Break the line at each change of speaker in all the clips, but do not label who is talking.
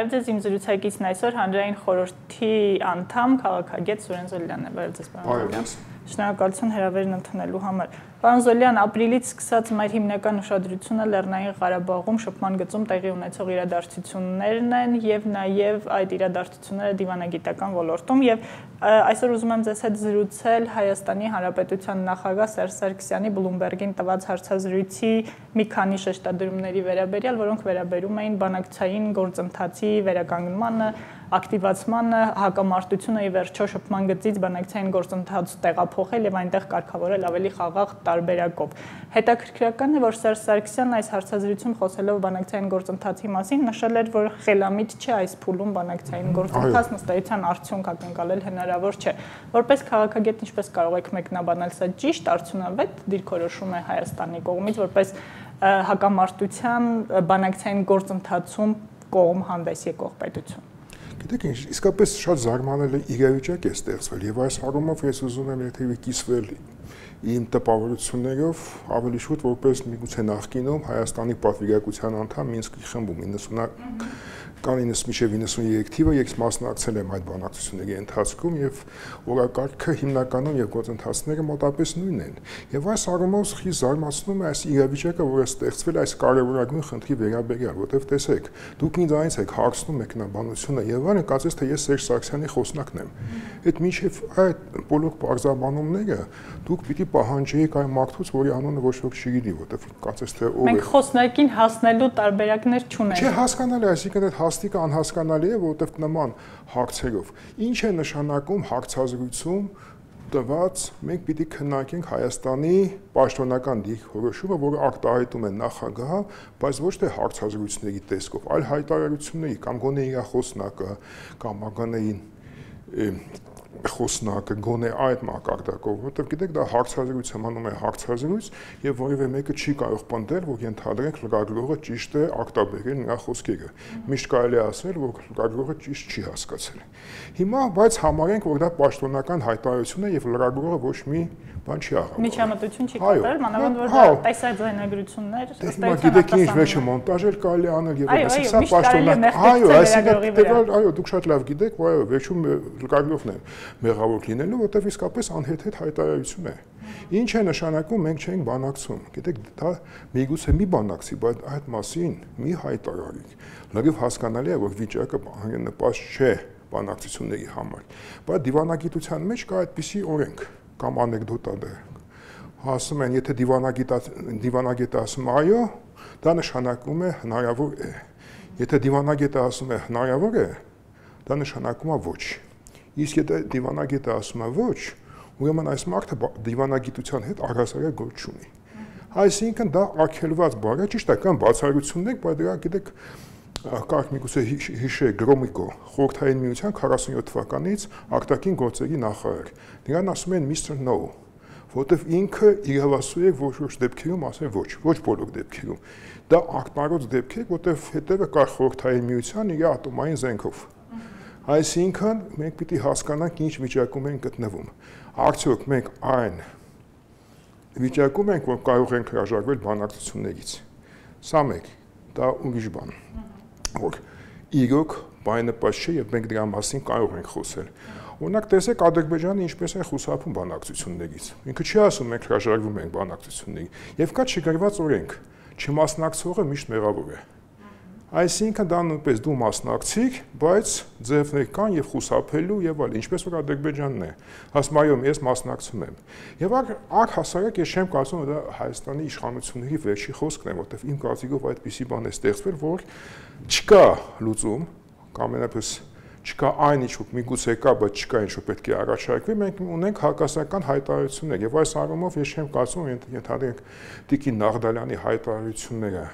Բարև ձեզ, իմ զրուցակիցն այսօր հանրային խորհրդի անդամ քաղաքագետ Սուրեն Զոլյանն է։ Բարև ձեզ, պարոն Զոլյան։ Շնորհակալություն հրավերն ընդունելու համար։ Պարոն Զոլյան, ապրիլից սկսած մեր հիմնական ուշադրությունը Լեռնային Ղարաբաղում շփման գծում տեղի ունեցող իրադարձություններն են եւ նաեւ այդ իրադարձությունները դիվանագիտական ոլորտում եւ այսօր ուզում եմ ձեզ հետ զրուցել Հայաստանի Հանրապետության նախագահ Սերժ Սարգսյանի Բլումբերգին տված հարցազրույցի մի քանի շեշտադրումների վերաբերյալ, որոնք վերաբերում էին բանակցային գործընթացի վերականգնմանը, ակտիվացմանը, հակամարտությունը ի վերջո շփման գծից բանակցային գործընթաց տեղափոխել եւ այնտեղ կարգավորել ավելի խաղաղ տարբերակով։ Հետաքրքրական է, որ Սերժ Սարգսյանն այս հարցազրույցում խոսելով բանակցային գործընթացի մասին նշել էր, որ խելամիտ չէ այս փուլում բանակցային գործընթացն ըստ էության արդյունք ակնկալել հնարավոր չէ։ Որպես քաղաքագետ ինչպես կարող եք մեկնաբանել, սա ճիշտ արդյունավետ դիրքորոշում է Հայաստանի կողմից, որպես հակամարտության բանակցային գործընթացում կողմ հանդես եկող պետություն։
Գիտեք ինչ, իսկապես շատ զարմանալի իրավիճակ է ստեղծվել եւ այս առումով ես ուզում եմ եթե կիսվել իմ տպավորություններով ավելի շուտ որպես միգուցե նախկինում Հայաստանի պատվիրակության անդամ Մինսկի խմբում 90-93 թիվը ես մասնակցել եմ այդ բանակցությունների ընթացքում եւ օրակարգը հիմնականում եւ գործընթացները մոտապես նույնն են եւ այս առումով խիստ զարմացնում է այս իրավիճակը, որը ստեղծվել այս կարևորագույն խնդրի վերաբերյալ, որտեղ տեսեք, դուք ինձանից եք հարցնում մեկնաբանությունը եւ այլն, կարծես թե ես Սերժ Սարգսյանի խոսնակն եմ։ Այդ մինչեւ այդ բոլոր բարձրաբանումները դուք պիտի պահանջեիք այն մարդուց, որի անունը ոչ ոք չգիտի, որտեղ կարծես թե ով է։
Մենք խոսնակին հասնելու տարբերակներ չունենք։
Չէ, հասկանալի, այսինքն այդ հաստիկը անհասկանալի է, որտեղ նման հարցերով։ Ինչ է նշանակում հարցազրույցում տված, մենք պիտի քննարկենք Հայաստանի պաշտոնական դիրքորոշումը, որը արտահայտում է նախագահը, բայց ոչ թե հարցազրույցների տեսքով, այլ հայտարարությունների կամ գոնե իր խոսնակը կամ ագանային խոսնակը գոնե այդ մակարդակով, որտեղ գիտեք դա հարցազրույց համանում է հարցազրույց եւ որևէ մեկը չի կարող պնդել, որ ենթադրենք լրագրողը ճիշտ է արտաբերել նրա խոսքերը։ Միշտ կարելի է ասել, որ լրագրողը ճիշտ չի հասկացել։ Հիմա բայց համարենք, որ դա պաշտոնական հայտարարություն է եւ լրագրողը ոչ մի բան չի աղավում։
Միջամտություն չի կատարել, մանավանդ որ դա տեսաձայնագրություններ ըստ էության
գիտեք ինչ վերջը մոնտաժել կարելի անել եւ այլն, սա պաշտոնական։ Այո, դուք շատ լավ գիտեք, որ այո, վերջում լրագրողն է մեղավոր լինելու, որտեղ իսկապես անհեթեթ հայտարարություն է։ Ինչ է նշանակում մենք չենք բանակցում։ Գիտեք, դա միգուցե մի բանակցի, բայց այդ մասին մի հայտարարի։ Լրիվ հասկանալի է, որ վիճակը նպաստ չէ բանակցությունների համար։ Բայց դիվանագիտության մեջ կա այդպիսի օրենք կամ անեկդոտա դա։ Ասում են, եթե դիվանագետը ասում է այո, դա նշանակում է հնարավոր է։ Եթե դիվանագետը ասում է հնարավոր է, դա նշանակում է ոչ։ Իսկ եթե դիվանագետը ասում է ոչ, ուրեմն այս մարդը դիվանագիտության հետ առհասարակ գործ չունի։ Այսինքն դա արգելված բառ է, ճիշտ է, կան բացառություններ, բայց դրա գիտեք կարք միգուցե հիշեք Գրոմիկո խորհրդային միության 47 թվականից արտաքին գործերի նախարար։ Նրան ասում են Mr. No, որտեվ ինքը իրավասու է ոչ դեպքերում ասել ոչ բոլոր դեպքերում։ Դա ակնառոց դեպք է, որտեվ հետևը կար խորհրդային միության իր ատոմային զենքով։ Այսինքն մենք պիտի հասկանանք ինչ վիճակում ենք գտնվում։ Արդյոք մենք այն վիճակում ենք, որ կարող ենք հրաժարվել բանակցություններից։ Սա մեկ, դա ուրիշ բան, որ իրոք բայնպաստ չէ եւ մենք դրա մասին կարող ենք խոսել։ Օրինակ տեսեք Ադրբեջանը ինչպես է խուսափում բանակցություններից։ Ինքը չի ասում մենք հրաժարվում ենք բանակցությունների եւ կա չգրված օրենք, չմասնակցողը միշտ մեղավոր է։ Այսինքն դա նույնպես դու մասնակցիկ, բայց ձևներ կան եւ խուսափելու եւ այլ, ինչպես որ Ադրբեջանն է։ Ասում այո, ես մասնակցում եմ։ Եվ առհասարակ ես չեմ կարծում, որ դա Հայաստանի իշխանությունների վերջի խոսքն է, որտեղ իմ կարծիքով այդպիսի բան է ստեղծվել, որ չկա լուծում, կամ ամենապես չկա այն ինչ որ միգուցե կա, բայց չկա ինչ որ պետք է առաջարկվի, մենք ունենք հակասական հայտարարություններ եւ այս առումով ես չեմ կարծում, ենթադրենք Տիկին Նաղդալյանի հայտարարությունները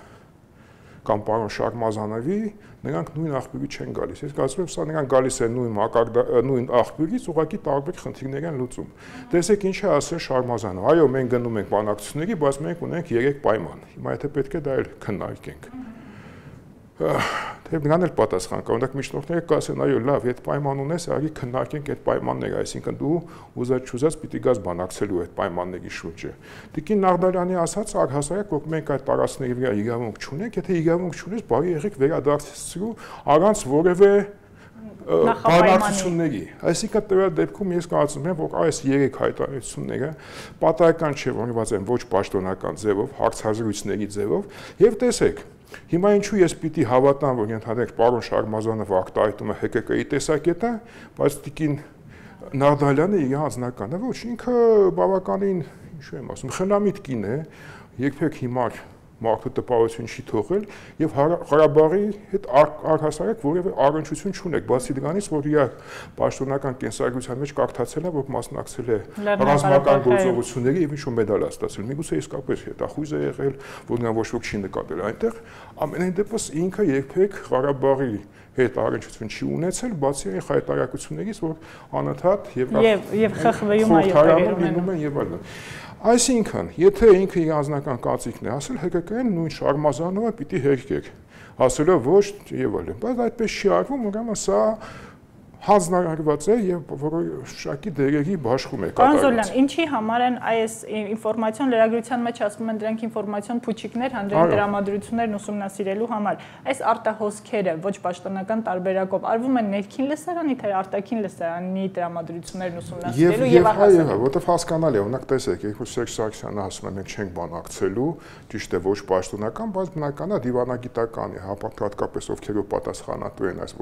կամ պարոն Շարմազանովի, նրանք նույն աղբյուրից չեն գալիս։ Ես կարծում եմ, սա նրանք գալիս են նույն աղբյուրից, ուղղակի տարբեր խնդիրներ են լուծում։ Տեսեք ինչ է ասել Շարմազանովը։ Այո, մենք գնում ենք բանակցությունների, բայց մենք ունենք 3 պայման։ Հիմա եթե պետք է դա էլ քննարկենք։ Թեև նրան էլ պատասխան կա, օրինակ միջնորդները կասեն, այո, լավ, այդ պայման ունես, արի քննարկենք այդ պայմանները, այսինքն դու ուզած-չուզած պիտի գաս բանակցելու այդ պայմանների շուրջը։ Տիկին Նաղդալյանի ասած առհասարակ, որ մենք այդ տարածքների վրա իրավունք չունենք, եթե իրավունք չունես, բարի եղեք վերադարձրու առանց որևէ բանակցությունների։ Այսինքն տվյալ դեպքում ես կարծում եմ, որ այս 3 հայտարարությունները պատահական չէ, որ ունված են ոչ պաշտոնական ձևով, հարցազրույցների ձևով, եւ տեսեք, հիմա ինչու ես պիտի հավատամ, որ ընդհանրենք պարոն Շարմազանովը ակտայտում է ՀԿԿ-ի տեսակետը, բայց տիկին Նաղդալյանը իր անձնականը, ոչ ինքը բավականին, ինչու եմ ասում, խնամիտ կին է, երբեք հիմար մարդու տպավորություն չի թողել եւ Ղարաբաղի հետ առհասարակ որևէ առնչություն չունեք, բացի դրանից, որ իր պաշտոնական կենսագրության մեջ կարդացել է, որ մասնակցել է ռազմական գործողությունների եւ ինչ-որ մեդալ է ստացել։ Միգուցե իսկապես հետախույզ է եղել, որ նա ոչ ոք չի նկատել այնտեղ, ամենայն դեպս ինքը երբեք Ղարաբաղի հետ առնչություն չի ունեցել, բացի այն հայտարարություններից, որ անընդհատ եւ
ԽԽՎ-ում այո
եւ այլն։ Այսինքն, եթե ինքը իր անձնական կարծիքն է ասել, ՀԿԿ-ն նույն Շարմազանովը պիտի հերքեր, ասելով ոչ եւ այլն, բայց այդպես չի արվում, ուրեմն սա հանձնարարված է եւ որոշակի դերերի բաշխում է
կատարվում։ Պարոն Զոլյան, ինչի համար են այս ինֆորմացիոն լրագրության մեջ ասվում են դրանք ինֆորմացիոն փուչիկներ, հանրային տրամադրություններն ուսումնասիրելու համար։ Այս արտահոսքերը ոչ պաշտոնական տարբերակով արվում են ներքին լսարանի, թե արտաքին լսարանի տրամադրություններն ուսումնասիրելու եւ
այո, որովհետեւ հասկանալի է, օրինակ տեսեք, երբ Սերժ Սարգսյանը ասում է մենք չենք բանակցելու, ճիշտ է ոչ պաշտոնական, բայց բնական է դիվանագիտական է, հատկապես ովքերով պատասխանատու են այս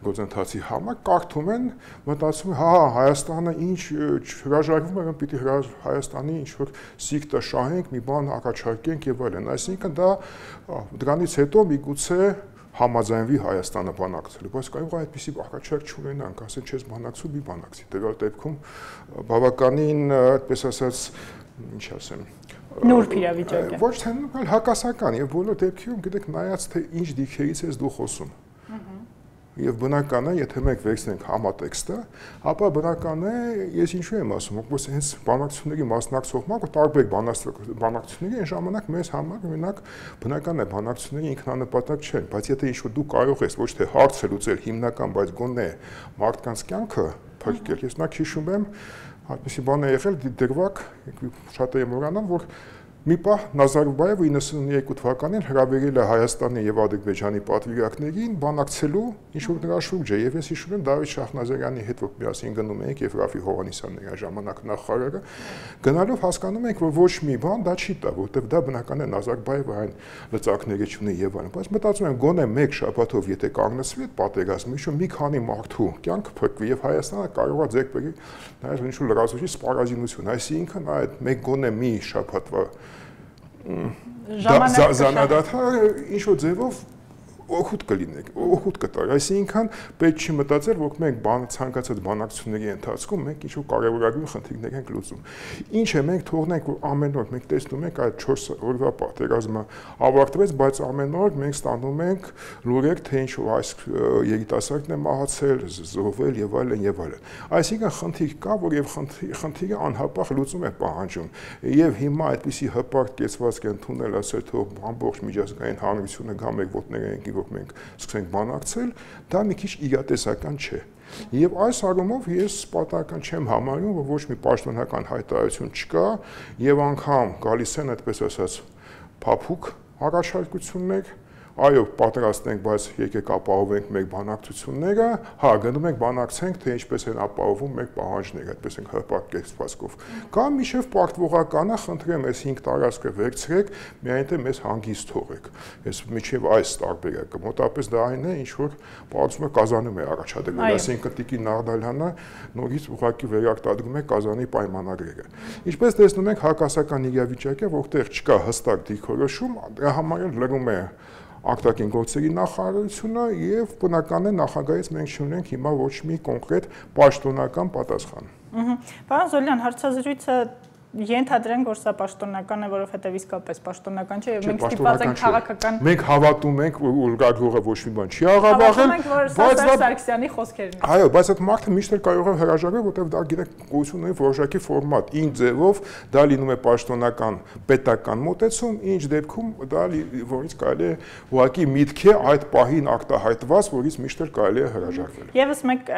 գործընթացի համար կարդում են, մտածում են, հա, Հայաստանը ինչ հրաժարվում է, պիտի Հայաստանի ինչ որ սիկտը շահենք, մի բան առաջարկենք եւ այլն։ Այսինքն դա դրանից հետո միգուցե համաձայնվի Հայաստանը բանակցելու, բայց կարող է այդպիսի առաջարկ չունենանք, ասեն չես բանակցու, մի բանակցի։ Տվյալ դեպքում բավականին, այդպես ասած, ինչ ասեմ,
նուրբ իրավիճակ է։
Ոչ թե նուրբ, այլ հակասական եւ բոլոր դեպքերում գիտեք նայած թե ինչ դիքերից ես դու խոսում։ Եվ բնական է, եթե մենք վերցնենք համատեքստը, ապա բնական է, ես ինչու եմ ասում, որ հենց բանակցությունների մասնակցող մարդը տարբեր բանակցությունների այն ժամանակ մեզ համար օրինակ բնական է բանակցությունների ինքնանպատակ չեն, բայց եթե ինչ-որ դու կարող ես ոչ թե հարցը լուծել հիմնական, բայց գոնե մարդկանց կյանքը փրկել, ես նա հիշում եմ, այդպիսի բան է եղել դրվակ, շատ եմ մոռանալ, որ մի պահ Նազարբայևը 92 թվականին հրավիրել է Հայաստանի եւ Ադրբեջանի պատվիրակներին բանակցելու ինչ-որ նրա շուրջը եւ ես հիշում եմ Դավիթ Շահնազարյանի հետ որ միասին գնում էինք եւ Ռաֆի Հովհաննիսյանն էր ժամանակ նախարարը գնալով հասկանում ենք որ ոչ մի բան դա չի տա որտեւ դա բնական է Նազարբայևը այն լծակները չունի եւ այլն բայց մտածում եմ գոնե մեկ շաբաթով եթե կանգնեցվի այդ պատերազմը ինչ-որ մի քանի մարդու կյանք փրկվի եւ Հայաստանը կարող է ձեռք բերի նաեւ ինչ-որ լրացուցիչ սպառազինություն այսինքն այդ մեկ գոնե մի շաբաթվա Զանադաթը ինչ-որ ձևով օգուտ կլինեք, օգուտ կտար, այսինքն պետք չի մտածել, որ մենք ցանկացած բանակցությունների ընթացքում մենք ինչ-որ կարևորագույն խնդիրներ ենք լուծում։ Ինչ է մենք թողնենք, որ ամեն օր մենք տեսնում ենք այդ 4 օրվա պատերազմը ավարտվեց, բայց ամեն օր մենք ստանում ենք լուրեր, թե ինչ-որ այս երիտասարդն է մահացել, զոհվել եւ այլն եւ այլն։ Այսինքն խնդիր կա, որ եւ խնդիրը անհապաղ լուծում է պահանջում։ Եվ հիմա այդպիսի հպարտ կեցվածք ընդունել, ասել թող ամբողջ միջազգային հանրությունը գա մեր ոտները որ մենք սկսենք բանակցել, դա մի քիչ իրատեսական չէ։ Եվ այս առումով ես պատահական չեմ համարում, որ ոչ մի պաշտոնական հայտարարություն չկա, եւ անգամ գալիս են այդպես ասած փափուկ առաջարկություններ, այո, պատրաստ ենք, բայց եկեք ապահովենք մեր բանակցությունները, հա, գնում ենք բանակցենք, թե ինչպես են ապահովում մեր պահանջները, այդպես ենք հպարտ կեցվածքով։ Կամ միշտ պարտվողականը խնդրեմ այս 5 տարածքը վերցրեք, միայն թե մեզ հանգիստ թողեք։ Ես միջև այս տարբերակը մոտապես դա այն է, ինչ որ բացում է Կազանում է առաջադրել, այսինքն Տիկին Նաղդալյանը նորից ուղղակի վերարտադրում է Կազանի պայմանագրերը։ Ինչպես տեսնում ենք, հակասական իրավիճակ է, որտեղ չկա հստակ դիրքորոշում, դրա համար էլ լրում է արտաքին գործերի նախարարությունը եւ բնական է նախագահից մենք չունենք հիմա ոչ մի կոնկրետ պաշտոնական պատասխան։
Պարոն Զոլյան, հարցազրույցը ենթադրենք, որ սա պաշտոնական է, որովհետև իսկապես պաշտոնական չէ, եւ մենք ստիպված ենք քաղաքական։
Մենք հավատում ենք, որ ուղղագրողը ոչ մի բան չի աղավաղել,
բայց դա Սարգսյանի խոսքերն են։
Այո, բայց այդ մարդը միշտ էլ կարող է հրաժարվել, որովհետև դա գիտեք, գույություն ունի որոշակի ֆորմատ, ինչ ձևով դա լինում է պաշտոնական պետական մոտեցում, ինչ դեպքում դա որից կարելի է ուղղակի միտքը այդ պահին ակտահայտված, որից միշտ էլ կարելի է հրաժարվել։
Եվս մեկ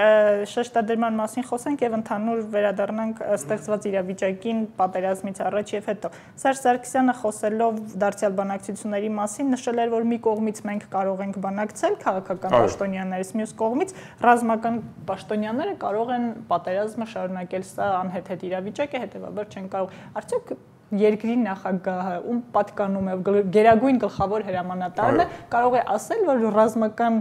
շեշտադրման մասին խոսենք եւ ընդհանուր վերադառնանք ստեղծված իրավիճակին պատերազմից առաջ եւ հետո։ Սերժ Սարգսյանը խոսելով դարձյալ բանակցությունների մասին նշել էր, որ մի կողմից մենք կարող ենք բանակցել քաղաքական պաշտոնյաներից, մյուս կողմից ռազմական պաշտոնյաները կարող են պատերազմը շարունակել, սա անհեթեթ իրավիճակ է, հետեւաբար չեն կարող։ Արդյոք երկրի նախագահը, ում պատկանում է գերագույն գլխավոր հրամանատարն է, կարող է ասել, որ ռազմական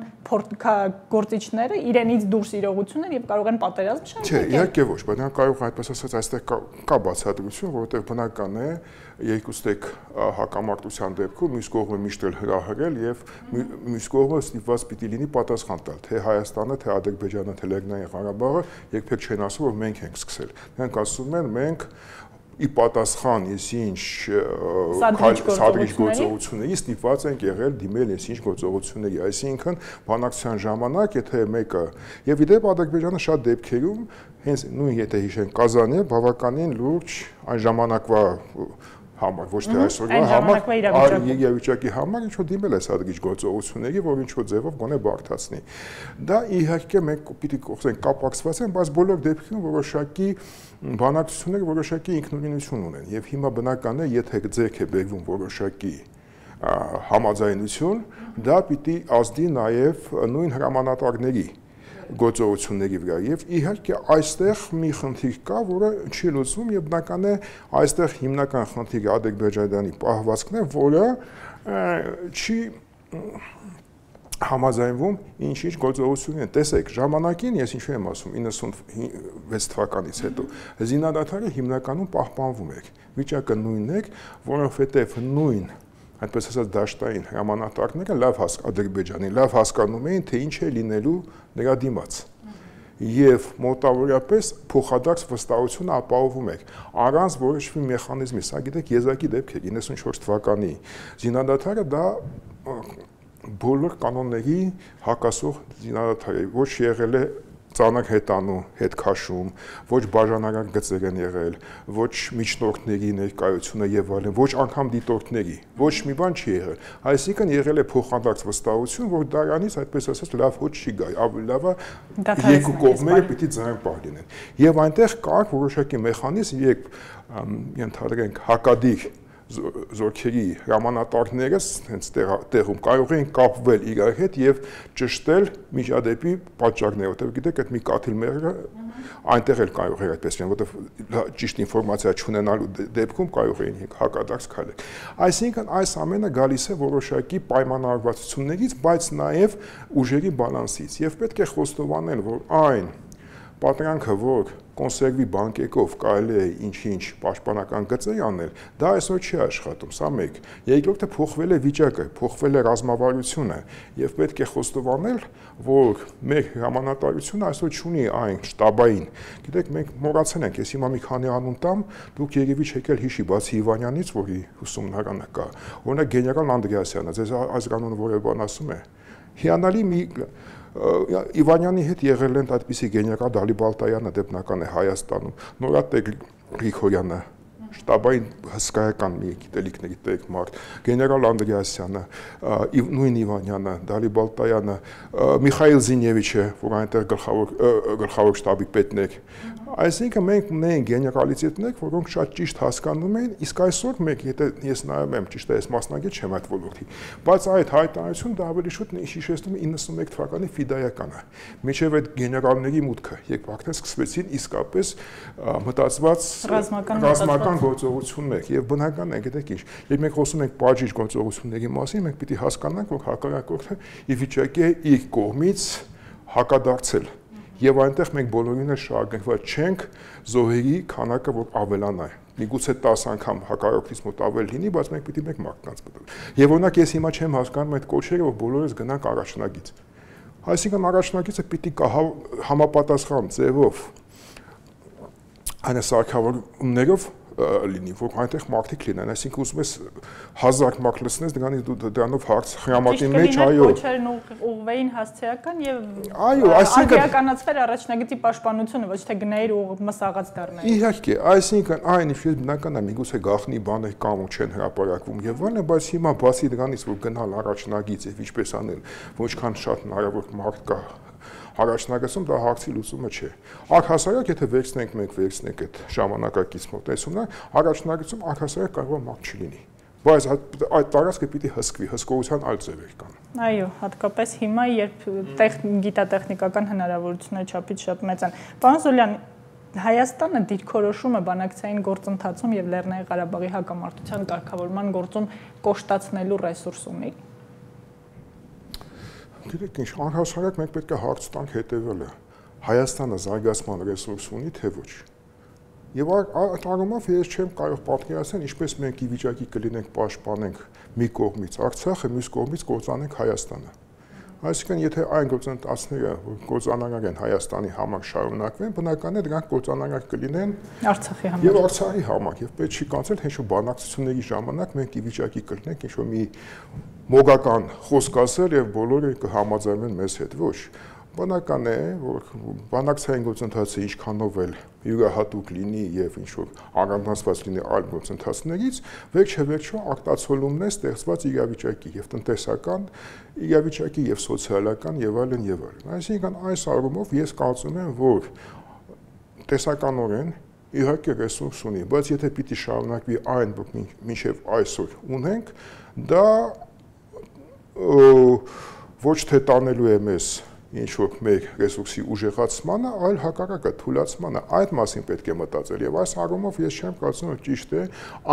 գործիչները իրենից դուրս իրողություն են եւ կարող են պատերազմ շարունակել։
Չէ, իհարկե ոչ, բայց նա կարող է այդպես ասած այստեղ կա բացատրություն, որովհետեւ բնական է երկուստեք հակամարտության դեպքում մյուս կողմը միշտ էլ հրահրել եւ մյուս կողմը ստիպված պիտի լինի պատասխան տալ, թե Հայաստանը, թե Ադրբեջանը, թե Լեռնային Ղարաբաղը երբեք չեն ասում, որ մենք ենք սկսել։ Նրանք ասում են մենք ի պատասխան ինչ սադրիչ գործողությունների ստիպված ենք եղել դիմել ինչ գործողությունների, այսինքն բանակցության ժամանակ, եթե մեկը եւ իդեպ Ադրբեջանը շատ դեպքերում հենց նույն եթե հիշենք Կազանի բավականին լուրջ այն ժամանակվա համար, ոչ թե այսօրվա համար, այլ իրավիճակի համար ինչ-որ դիմել է սադրիչ գործողությունների, որ ինչ-որ ձևով գոնե բարդացնի։ Դա իհարկե մենք պիտի խոսենք կապակցված են, բայց բոլոր դեպքերում որոշակի բանակցությունները որոշակի ինքնուրույնություն ունեն եւ հիմա բնական է, եթե ձեռք է բերվում որոշակի համաձայնություն, դա պիտի ազդի նաեւ նույն հրամանատարների գործողությունների վրա եւ իհարկե այստեղ մի խնդիր կա, որը չի լուծվում եւ բնական է այստեղ հիմնական խնդիրը Ադրբեջանի պահվածքն է, որը չի համաձայնվում ինչ-ինչ գործողություններ։ Տեսեք, ժամանակին ես ինչու եմ ասում 96 թվականից հետո զինադադարը հիմնականում պահպանվում էր։ Վիճակը նույնն է, որովհետեւ նույն այդպես ասած դաշտային հրամանատարները Ադրբեջանի լավ հասկանում էին, թե ինչ է լինելու նրա դիմաց։ Եվ մոտավորապես փոխադարձ վստահությունը ապահովում էր առանց որոշ-մի մեխանիզմի։ Սա գիտեք, եզակի դեպք է 94 թվականի զինադադարը դա բոլոր կանոնների հակասող զինադադար է, ոչ եղել է ծանր հետանու հետ քաշում, ոչ բաժանարար գծեր են եղել, ոչ միջնորդների ներկայությունը եւ այլն, ոչ անգամ դիտորդների, ոչ մի բան չի եղել։ Այսինքն եղել է փոխադարձ վստահություն, որ դրանից այդպես ասած լավ հոտ չի գա, ավելի լավը երկու կողմերը պիտի ձայն պահ լինեն։ Եվ այնտեղ կար որոշակի մեխանիզմ, երբ ենթադրենք հակադիր զորքերի հրամանատարները հենց տեղում կարող էին կապվել իրար հետ եւ ճշտել միջադեպի պատճառները, որտեղ գիտեք այդ մի կաթիլ մեղրը այնտեղ էլ կարող էր այդպես լինել, որտեղ ճիշտ ինֆորմացիա չունենալու դեպքում կարող էին հակադարձ քայլել։ Այսինքն այս ամենը գալիս է որոշակի պայմանավորվածություններից, բայց նաեւ ուժերի բալանսից եւ պետք է խոստովանել, որ այն պատրանքը, որ կոնսերվի բանկեկով կարելի է ինչ-ինչ պաշտպանական գծեր անել, դա այսօր չի աշխատում, սա մեկ։ Երկրորդը փոխվել է վիճակը, փոխվել է ռազմավարությունը եւ պետք է խոստովանել, որ մեր հրամանատարությունը այսօր չունի այն շտաբային։ Գիտեք, մենք մոռացել ենք, ես հիմա մի քանի անուն տամ, դուք երևի չեք էլ հիշի, բացի Իվանյանից, որի ուսումնարանը կա, օրինակ գեներալ Անդրեասյանը, ձեզ ազգանունը որևէ բան ասում է։ Հիանալի մի Իվանյանի հետ եղել են այդպիսի գեներալ Դալիբալտայանը դեպնական է Հայաստանում, Նորատեկ Գրիգորյանը, շտաբային հսկայական մի գիտելիքների տեղ մարդ, գեներալ Անդրեասյանը, նույն Իվանյանը, Դալիբալտայանը, Միխայիլ Զինևիչը, որ այնտեղ գլխավոր շտաբի պետն էր։ Այսինքն մենք ունենք գեներալիտետներ, որոնք շատ ճիշտ հասկանում են, իսկ այսօր մենք, եթե ես նայում եմ, ճիշտ է, ես մասնագետ չեմ այդ ոլորտի, բայց այդ հայտարարությունը դա ավելի շուտ հիշեցնում է 91 թվականի ֆիդայականը։ Մինչև այդ գեներալների մուտքը, երբ արդեն սկսվեցին իսկապես մտածված ռազմական գործողություններ եւ բնական է, գիտեք ինչ, երբ մենք խոսում ենք պատժիչ գործողությունների մասին, մենք պիտի հասկանանք, որ հակառակորդը ի վիճակի է իր կողմից հակադարձել։ Եվ այնտեղ մենք բոլորին էլ շարունակված չենք զոհերի քանակը որ ավելանա։ Միգուցե 10 անգամ հակառակորդից մոտ ավել լինի, բայց մենք պիտի մեկ մարդկանց մտել։ Եվ օրինակ ես հիմա չեմ հասկանում այդ կոչերը, որ բոլորս գնանք առաջնագիծ։ Այսինքն առաջնագիծը պիտի համապատասխան ձևով այն սարքավորումներով լինի, որ այնտեղ մարդիկ լինեն, այսինքն ուզում ես 1000 մարդ լցնես, դրանով հարց խրամատի մեջ, այո։
Կոչերն ուղղվեին հասցեական եւ անդրիականացվեր առաջնագծի պաշտպանությունը, ոչ թե գնայր ու մսաղած դառնայր։
Իհարկե, այսինքն այն ինչ բնական է, միգուցե գախնի բաներ կան ու չեն հրապարակվում եւ այլն, բայց հիմա բացի դրանից, որ գնալ առաջնագիծ եւ ինչպես անել, ինչքան շատ հնարավոր մարդ կա առաջնագծում, դա հարցի լուծումը չէ։ Առհասարակ, եթե վերցնենք այդ ժամանակակից մոտեցումն, առաջնագծում առհասարակ կարող է մարդ չլինի։ Բայց այդ տարածքը պիտի հսկվի, հսկողության այլ ձևեր կան։
Այո, հատկապես հիմա, երբ գիտատեխնիկական հնարավորությունները չափից շատ մեծ են։ Պարոն Զոլյան, Հայաստանը դիրքորոշում է բանակցային գործընթացում եւ Լեռնային Ղարաբաղի հակամարտության կարգավորման գործում կոշտացնելու ռեսուրս ունի։
Գիտեք ինչ, առհասարակ մենք պետք է հարց տանք հետևելը։ Հայաստանը զարգացման ռեսուրս ունի, թե ոչ։ Եվ այդ առումով ես չեմ կարող պատկերացնել, ինչպես մենք ի վիճակի կլինենք պաշտպանենք մի կողմից Արցախը, մյուս կողմից կործանենք Հայաստանը։ Այսինքն, եթե այն գործընթացները, որ կործանարար են Հայաստանի համար շարունակվեն, բնական է դրանք կործանարար կլինեն
Արցախի համար։
Եվ Արցախի համար, եւ պետք չի կանցել, թե բանակցությունների ժամանակ մենք ի վիճակի կլինենք ինչ-որ մի մոգական խոսք ասել եւ բոլորը կհամաձայնեն մեզ հետ, ոչ։ Բնական է, որ բանակցային գործընթացը ինչքանով էլ յուրահատուկ լինի եւ ինչ-որ առանձնացված լինի այլ գործընթացներից, վերջեվերջո արտացոլումն է ստեղծված իրավիճակի եւ տնտեսական իրավիճակի եւ սոցիալական եւ այլն եւ այլն։ Այսինքն այս առումով ես կարծում եմ, որ տեսականորեն իհարկե ռեսուրս ունի, բայց եթե պիտի շարունակվի այն, որ մինչեւ այսօր ունենք, դա ոչ թե տանելու է մեզ ինչ-որ մեր ռեսուրսի ուժեղացմանը, այլ հակառակը թուլացմանը, այդ մասին պետք է մտածել եւ այս առումով ես չեմ կարծում, որ ճիշտ է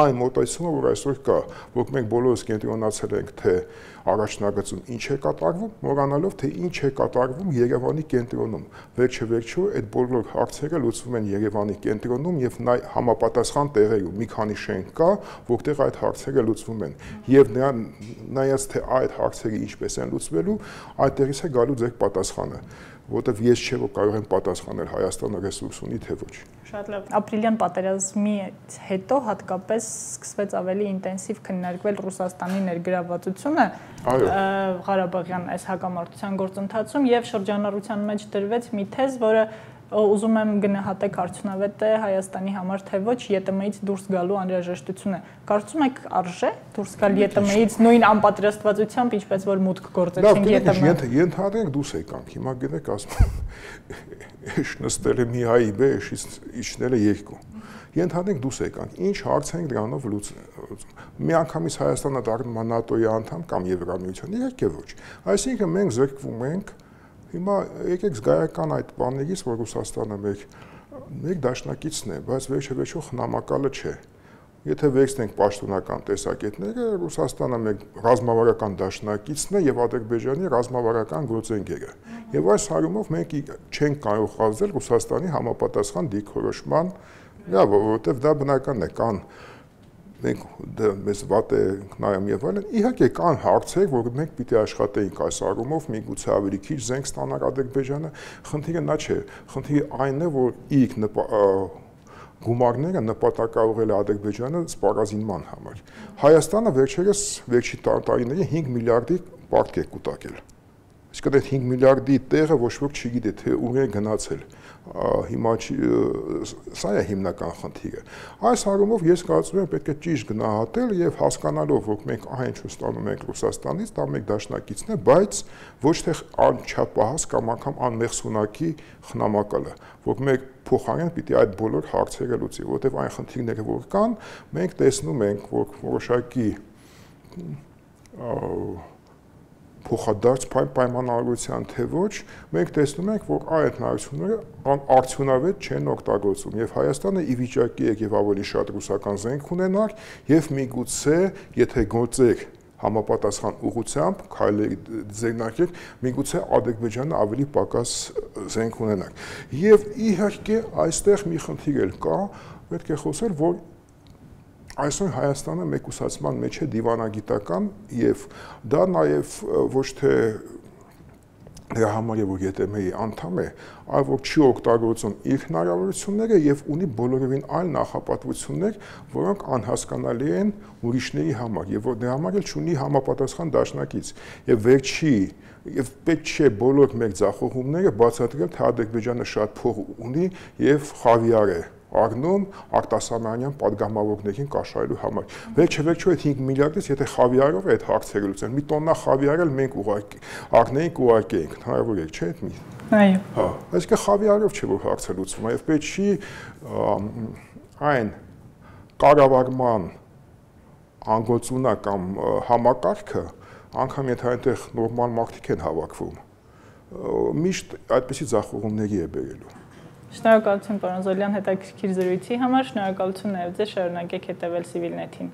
այն մոտեցումը, որ այսօր կա, որ մենք բոլորս կենտրոնացել ենք, թե առաջնագծում ինչ է կատարվում, մոռանալով, թե ինչ է կատարվում Երևանի կենտրոնում։ Վերջեվերջո այդ բոլոր հարցերը լուծվում են Երևանի կենտրոնում եւ համապատասխան տեղերում։ Մի քանի շենք կա, որտեղ այդ հարցերը լուծվում են։ Եվ նայած թե այդ հարցերը ինչպես են լուծվելու, այդտեղից է գալու ձեր պատասխանը, որտեղ ես չէ որ կարող եմ պատասխանել Հայաստանը ռեսուրս ունի թե ոչ։
Շատ լավ։ Ապրիլյան պատերազմից հետո հատկապես սկսվեց ավելի ինտենսիվ քննարկվել Ռուսաստանի ներգրավվածությունը Ղարաբաղյան այս հակամարտության գործընթացում եւ շրջանառության մեջ դրվեց մի թեզ, որը ուզում եմ գնահատեք արդյունավետ է Հայաստանի համար թե ոչ ԵՏՄ-ից դուրս գալու անհրաժեշտությունը։ Կարծում եք արժե դուրս գալ ԵՏՄ-ից նույն անպատրաստվածությամբ, ինչպես որ մուտք գործեցինք ԵՏՄ։
Ենթադրենք դուրս եկանք, հիմա գնեք ասում նստել է մի հայի բե, իջնել է երկու։ Ենթադրենք դուրս եկանք, ինչ հարց ենք դրանով լուծում։ Միանգամից Հայաստանը դառնում է ՆԱՏՕ-ի անդամ կամ Եվրամիության, իհարկե ոչ։ Այսինքն մենք զրկվում ենք Հիմա եկեք զգայական այդ բաներից, որ Ռուսաստանը մեր դաշնակիցն է, բայց վերջեվերջո խնամակալը չէ։ Եթե վերցնենք պաշտոնական տեսակետները, Ռուսաստանը մեր ռազմավարական դաշնակիցն է եւ Ադրբեջանի ռազմավարական գործընկերը։ Եվ այս հարումով մենք չենք կարող խազել Ռուսաստանի համապատասխան դիրքորոշման, որովհետեւ դա բնական է, կան մենք մեզ վատ է նայում եւ այլն, իհարկե կան հարցեր, որ մենք պիտի աշխատեինք այս առումով, միգուցե ավելի քիչ զենք ստանալ Ադրբեջանը, խնդիրը նա չէ, խնդիրը այն է, որ իր գումարները նպատակաուղղել է Ադրբեջանը սպառազինման համար։ Հայաստանը վերջի տարիներին 5 միլիարդի պարտք է կուտակել։ Իսկ այդ 5 միլիարդի տեղը ոչ ոք չգիտի, թե ուր է գնացել։ Հիմա սա է հիմնական խնդիրը։ Այս առումով ես կարծում եմ պետք է ճիշտ գնահատել եւ հասկանալով, որ մենք այն ինչ ստանում ենք Ռուսաստանից, դա մեկ դաշնակիցն է, բայց ոչ թե անչափահաս կամ անգամ անմեղսունակի խնամակալը, որ մենք փոխարեն պիտի այդ բոլոր հարցերը լուծի, որովհետեւ այն խնդիրները, որ կան, մենք տեսնում ենք, որ որոշակի փոխադարձ պայմանավորության թե ոչ, մենք տեսնում ենք, որ այդ հնարավորությունները արդյունավետ չեն օգտագործում եւ Հայաստանը ի վիճակի է եւ ավելի շատ ռուսական զենք ունենալ եւ միգուցե, եթե գործեր համապատասխան ուղղությամբ քայլերի ձեռնարկել, միգուցե Ադրբեջանը ավելի պակաս զենք ունենալ։ Եվ իհարկե այստեղ մի խնդիր էլ կա, պետք է խոսել, որ այսօր Հայաստանը մեկուսացման մեջ է դիվանագիտական եւ դա նաեւ ոչ թե նրա համար եւ որ ԵՏՄ-ի անդամ է, այլ որ չի օգտագործում իր հնարավորությունները եւ ունի բոլորովին այլ նախապատվություններ, որոնք անհասկանալի են ուրիշների համար եւ որ դրա համար էլ չունի համապատասխան դաշնակից եւ վերջի եւ պետք չէ բոլոր մեր ձախողումները բացատրել թե Ադրբեջանը շատ փող ունի եւ խավիար է ագնում արտասահմանյան падգամավորներին կաշառելու համար։ Վերջը այդ 5 միլիարդից եթե խավիարով է այդ հարցերը լուծեն, մի տոննա խավիար էլ մենք ագնեինք ուղարկեինք, հնարավոր է, չէ՞ այդ մի։
Այո։
Հա, այսինքն խավիարով չէ որ հարցը լուծվում է, եւ պետք չի այն կառավարման անգործունական համակարգը, անգամ եթե այնտեղ նորմալ մարդիկ են հավաքվում, միշտ այդպիսի ձախողումների է բերելու։
Շնորհակալություն պարոն Զոլյան հետաքրքիր զրույցի համար, շնորհակալություն նաև ձեզ, շարունակեք հետևել Civilnet-ին։